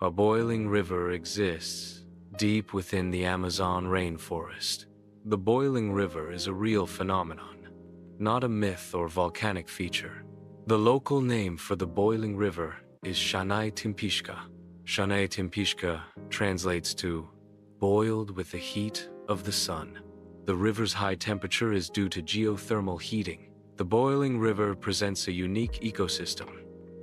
A boiling river exists deep within the Amazon rainforest. The boiling river is a real phenomenon, not a myth or volcanic feature. The local name for the boiling river is Asháninka Timpishka. Asháninka Timpishka translates to boiled with the heat of the sun. The river's high temperature is due to geothermal heating. The boiling river presents a unique ecosystem.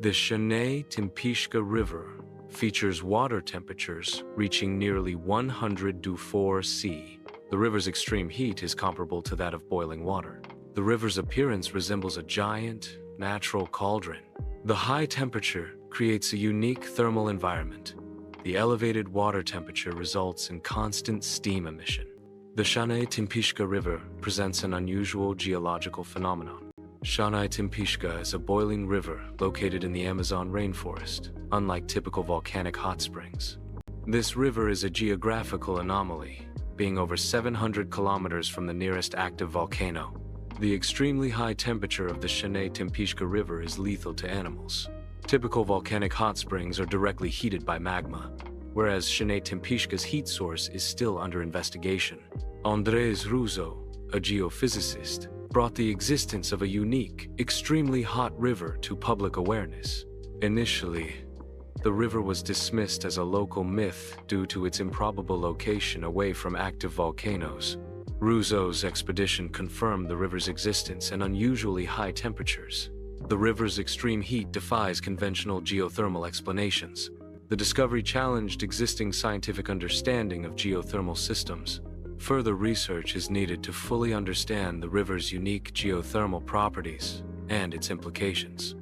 The Asháninka Timpishka River features water temperatures reaching nearly 104 C. The river's extreme heat is comparable to that of boiling water. The river's appearance resembles a giant, natural cauldron. The high temperature creates a unique thermal environment. The elevated water temperature results in constant steam emission. The Asháninka Timpishka River presents an unusual geological phenomenon. Asháninka Timpishka is a boiling river located in the Amazon rainforest, unlike typical volcanic hot springs. This river is a geographical anomaly, being over 700 kilometers from the nearest active volcano. The extremely high temperature of the Asháninka Timpishka River is lethal to animals. Typical volcanic hot springs are directly heated by magma, whereas Asháninka Timpishka's heat source is still under investigation. Andrés Russo, a geophysicist, brought the existence of a unique, extremely hot river to public awareness. Initially, the river was dismissed as a local myth due to its improbable location away from active volcanoes. Russo's expedition confirmed the river's existence and unusually high temperatures. The river's extreme heat defies conventional geothermal explanations. The discovery challenged existing scientific understanding of geothermal systems. Further research is needed to fully understand the river's unique geothermal properties and its implications.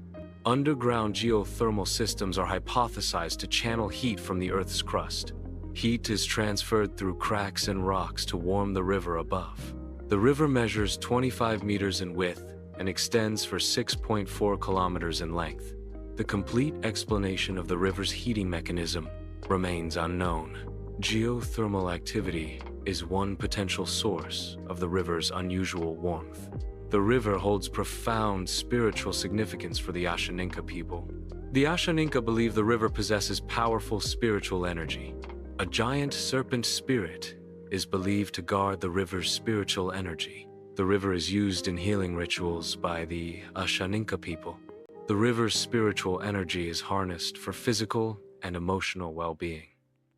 Underground geothermal systems are hypothesized to channel heat from the Earth's crust. Heat is transferred through cracks in rocks to warm the river above. The river measures 25 meters in width and extends for 6.4 kilometers in length. The complete explanation of the river's heating mechanism remains unknown. Geothermal activity is one potential source of the river's unusual warmth. The river holds profound spiritual significance for the Asháninka people. The Asháninka believe the river possesses powerful spiritual energy. A giant serpent spirit is believed to guard the river's spiritual energy. The river is used in healing rituals by the Asháninka people. The river's spiritual energy is harnessed for physical and emotional well-being.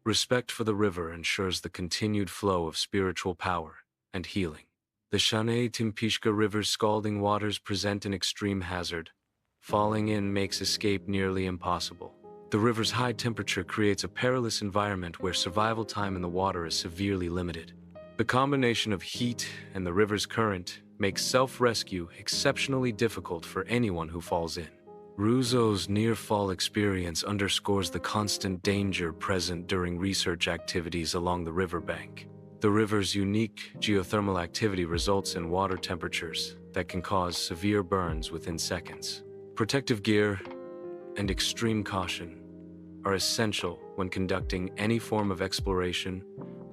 Respect for the river ensures the continued flow of spiritual power and healing. The Asháninka Timpishka River's scalding waters present an extreme hazard. Falling in makes escape nearly impossible. The river's high temperature creates a perilous environment where survival time in the water is severely limited. The combination of heat and the river's current makes self-rescue exceptionally difficult for anyone who falls in. Russo's near-fall experience underscores the constant danger present during research activities along the riverbank. The river's unique geothermal activity results in water temperatures that can cause severe burns within seconds. Protective gear and extreme caution are essential when conducting any form of exploration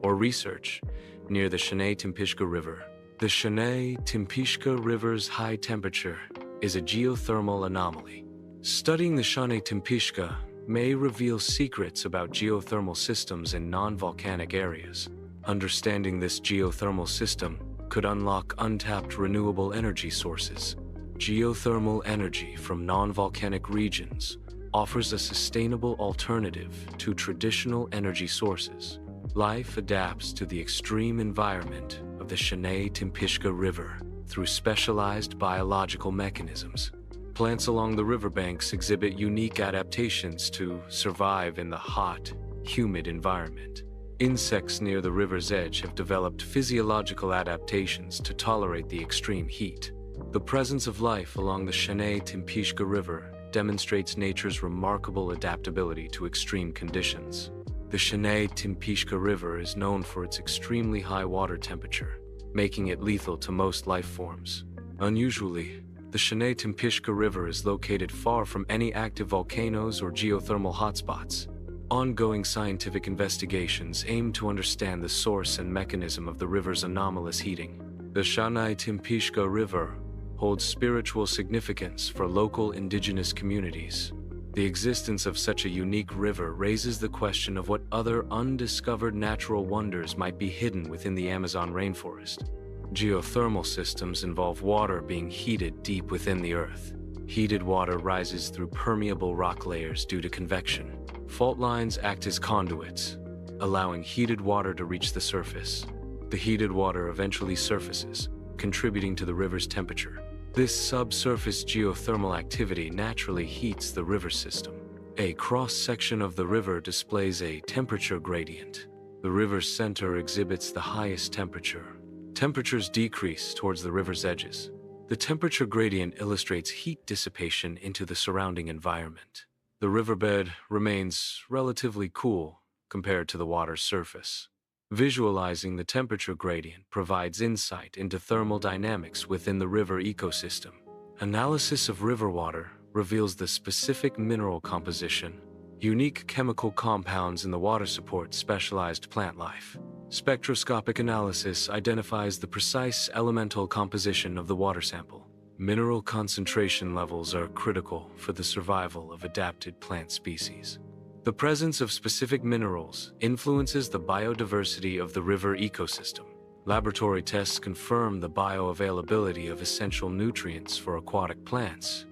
or research near the Asháninka Timpishka River. The Asháninka Timpishka River's high temperature is a geothermal anomaly. Studying the Asháninka Timpishka may reveal secrets about geothermal systems in non-volcanic areas. Understanding this geothermal system could unlock untapped renewable energy sources. Geothermal energy from non-volcanic regions offers a sustainable alternative to traditional energy sources. Life adapts to the extreme environment of the Asháninka Timpishka River through specialized biological mechanisms. Plants along the riverbanks exhibit unique adaptations to survive in the hot, humid environment. Insects near the river's edge have developed physiological adaptations to tolerate the extreme heat. The presence of life along the Asháninka Timpishka River demonstrates nature's remarkable adaptability to extreme conditions. The Asháninka Timpishka River is known for its extremely high water temperature, making it lethal to most life forms. Unusually, the Asháninka Timpishka River is located far from any active volcanoes or geothermal hotspots. Ongoing scientific investigations aim to understand the source and mechanism of the river's anomalous heating. The Asháninka Timpishka River holds spiritual significance for local indigenous communities. The existence of such a unique river raises the question of what other undiscovered natural wonders might be hidden within the Amazon rainforest. Geothermal systems involve water being heated deep within the earth. Heated water rises through permeable rock layers due to convection. Fault lines act as conduits, allowing heated water to reach the surface. The heated water eventually surfaces, contributing to the river's temperature. This subsurface geothermal activity naturally heats the river system. A cross-section of the river displays a temperature gradient. The river's center exhibits the highest temperature. Temperatures decrease towards the river's edges. The temperature gradient illustrates heat dissipation into the surrounding environment. The riverbed remains relatively cool compared to the water's surface. Visualizing the temperature gradient provides insight into thermal dynamics within the river ecosystem. Analysis of river water reveals the specific mineral composition. Unique chemical compounds in the water support specialized plant life. Spectroscopic analysis identifies the precise elemental composition of the water sample. Mineral concentration levels are critical for the survival of adapted plant species. The presence of specific minerals influences the biodiversity of the river ecosystem. Laboratory tests confirm the bioavailability of essential nutrients for aquatic plants.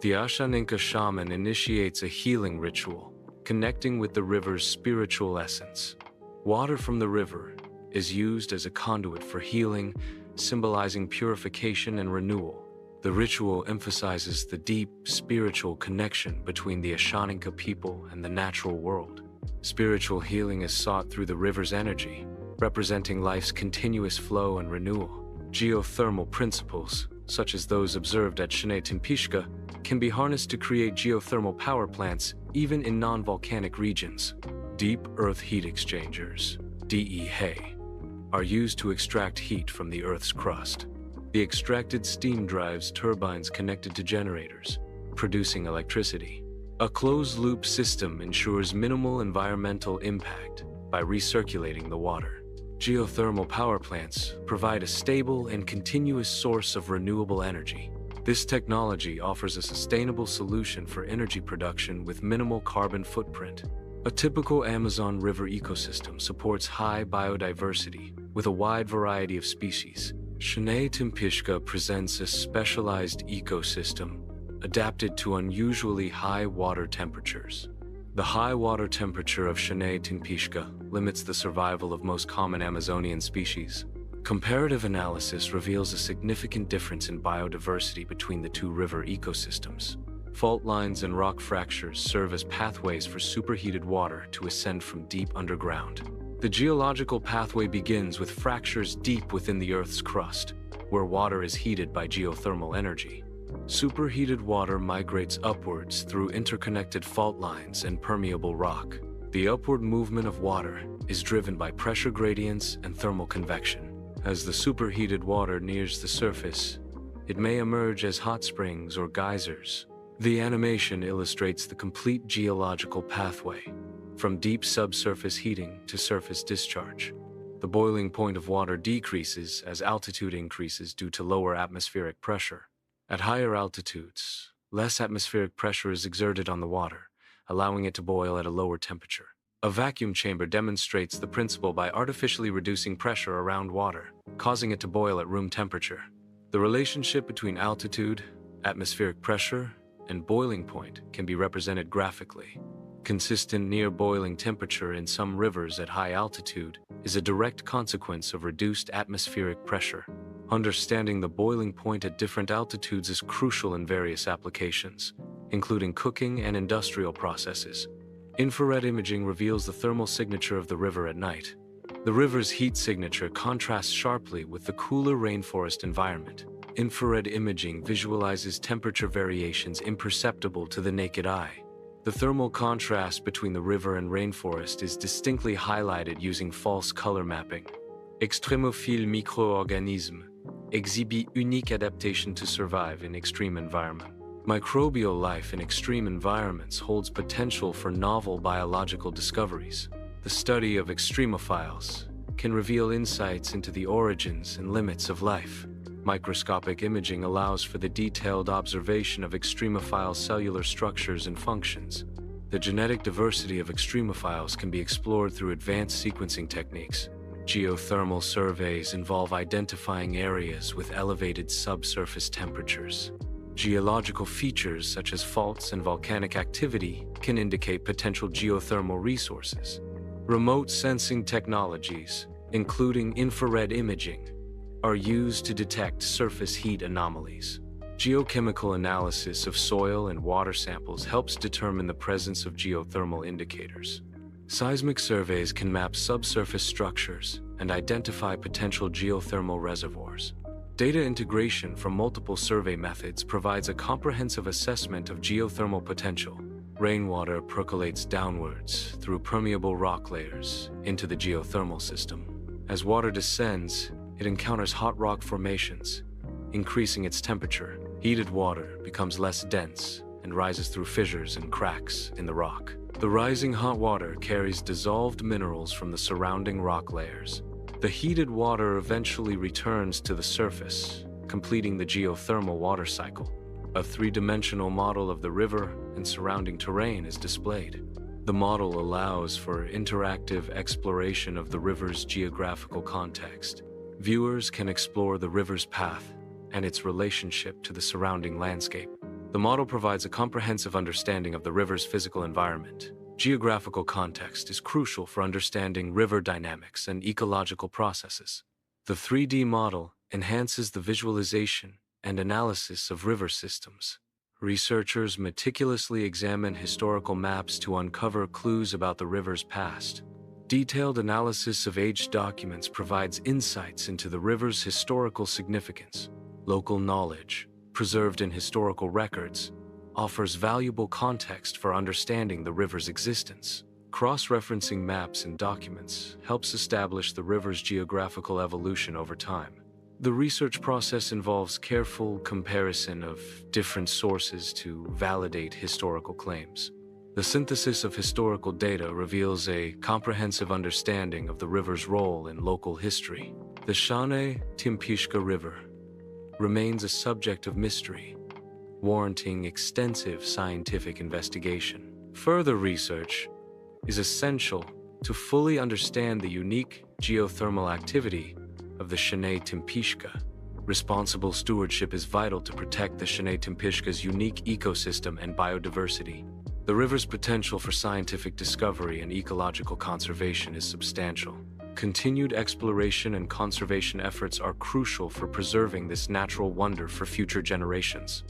The Asháninka shaman initiates a healing ritual, connecting with the river's spiritual essence. Water from the river is used as a conduit for healing, symbolizing purification and renewal. The ritual emphasizes the deep spiritual connection between the Asháninka people and the natural world. Spiritual healing is sought through the river's energy, representing life's continuous flow and renewal. Geothermal principles, such as those observed at Asháninka Timpishka, can be harnessed to create geothermal power plants even in non-volcanic regions. Deep earth heat exchangers, DEHE, are used to extract heat from the Earth's crust. The extracted steam drives turbines connected to generators, producing electricity. A closed-loop system ensures minimal environmental impact by recirculating the water. Geothermal power plants provide a stable and continuous source of renewable energy. This technology offers a sustainable solution for energy production with minimal carbon footprint. A typical Amazon River ecosystem supports high biodiversity with a wide variety of species. Asháninka Timpishka presents a specialized ecosystem adapted to unusually high water temperatures. The high water temperature of Asháninka Timpishka limits the survival of most common Amazonian species. Comparative analysis reveals a significant difference in biodiversity between the two river ecosystems. Fault lines and rock fractures serve as pathways for superheated water to ascend from deep underground. The geological pathway begins with fractures deep within the Earth's crust, where water is heated by geothermal energy. Superheated water migrates upwards through interconnected fault lines and permeable rock. The upward movement of water is driven by pressure gradients and thermal convection. As the superheated water nears the surface, it may emerge as hot springs or geysers. The animation illustrates the complete geological pathway, from deep subsurface heating to surface discharge. The boiling point of water decreases as altitude increases due to lower atmospheric pressure. At higher altitudes, less atmospheric pressure is exerted on the water, allowing it to boil at a lower temperature. A vacuum chamber demonstrates the principle by artificially reducing pressure around water, causing it to boil at room temperature. The relationship between altitude, atmospheric pressure, and boiling point can be represented graphically. Consistent near-boiling temperature in some rivers at high altitude is a direct consequence of reduced atmospheric pressure. Understanding the boiling point at different altitudes is crucial in various applications, including cooking and industrial processes. Infrared imaging reveals the thermal signature of the river at night. The river's heat signature contrasts sharply with the cooler rainforest environment. Infrared imaging visualizes temperature variations imperceptible to the naked eye. The thermal contrast between the river and rainforest is distinctly highlighted using false color mapping. Extremophile micro-organismes exhibit unique adaptation to survive in extreme environment. Microbial life in extreme environments holds potential for novel biological discoveries. The study of extremophiles can reveal insights into the origins and limits of life. Microscopic imaging allows for the detailed observation of extremophile cellular structures and functions. The genetic diversity of extremophiles can be explored through advanced sequencing techniques. Geothermal surveys involve identifying areas with elevated subsurface temperatures. Geological features such as faults and volcanic activity can indicate potential geothermal resources. Remote sensing technologies, including infrared imaging, are used to detect surface heat anomalies. Geochemical analysis of soil and water samples helps determine the presence of geothermal indicators. Seismic surveys can map subsurface structures and identify potential geothermal reservoirs. Data integration from multiple survey methods provides a comprehensive assessment of geothermal potential. Rainwater percolates downwards through permeable rock layers into the geothermal system. As water descends, it encounters hot rock formations, increasing its temperature. Heated water becomes less dense and rises through fissures and cracks in the rock. The rising hot water carries dissolved minerals from the surrounding rock layers. The heated water eventually returns to the surface, completing the geothermal water cycle. A three-dimensional model of the river and surrounding terrain is displayed. The model allows for interactive exploration of the river's geographical context. Viewers can explore the river's path and its relationship to the surrounding landscape. The model provides a comprehensive understanding of the river's physical environment. Geographical context is crucial for understanding river dynamics and ecological processes. The 3D model enhances the visualization and analysis of river systems. Researchers meticulously examine historical maps to uncover clues about the river's past. Detailed analysis of aged documents provides insights into the river's historical significance. Local knowledge, preserved in historical records, offers valuable context for understanding the river's existence. Cross-referencing maps and documents helps establish the river's geographical evolution over time. The research process involves careful comparison of different sources to validate historical claims. The synthesis of historical data reveals a comprehensive understanding of the river's role in local history. The Asháninka River remains a subject of mystery, warranting extensive scientific investigation. Further research is essential to fully understand the unique geothermal activity of the Asháninka. Responsible stewardship is vital to protect the Asháninka's unique ecosystem and biodiversity. The river's potential for scientific discovery and ecological conservation is substantial. Continued exploration and conservation efforts are crucial for preserving this natural wonder for future generations.